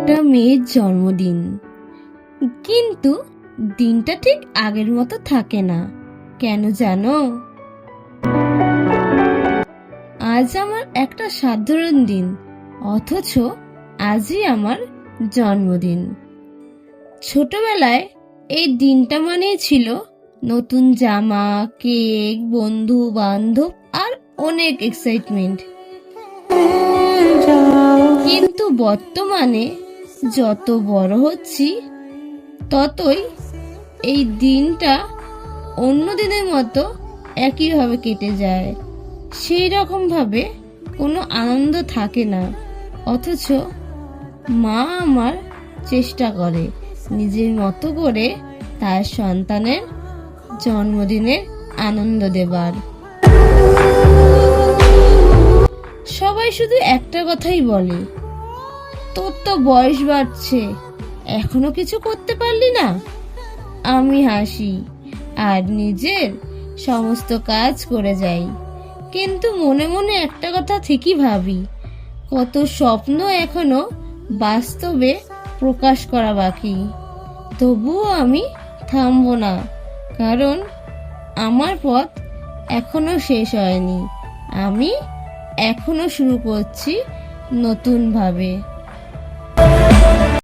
একটা মেয়ের জন্মদিন, কিন্তু দিনটা ঠিক আগের মতো থাকে না। কেন জানো? আজ আমার একটা সাধারণ দিন, অথচ আজই আমার জন্মদিন। ছোটবেলায় এই দিনটা মানেই ছিল নতুন জামা, কেক, বন্ধু বান্ধব আর অনেক এক্সাইটমেন্ট। কিন্তু বর্তমানে যত বড় হচ্ছি ততই এই দিনটা অন্য দিনের মতো একইভাবে কেটে যায়। সেই রকম ভাবে কোনো আনন্দ থাকে না। অথচ মা আমার চেষ্টা করে নিজের মতো করে তার সন্তানের জন্মদিনের আনন্দ দেবার। সবাই শুধু একটা কথাই বলে, তোর তো বয়স বাড়ছে, এখনো কিছু করতে পারলি না। আমি হাসি আর নিজের সমস্ত কাজ করে যাই, কিন্তু মনে মনে একটা কথা ঠিকই ভাবি, কত স্বপ্ন এখনো বাস্তবে প্রকাশ করা বাকি। তবুও আমি থামবো না, কারণ আমার পথ এখনো শেষ হয়নি। আমি এখনো শুরু করছি নতুন ভাবে।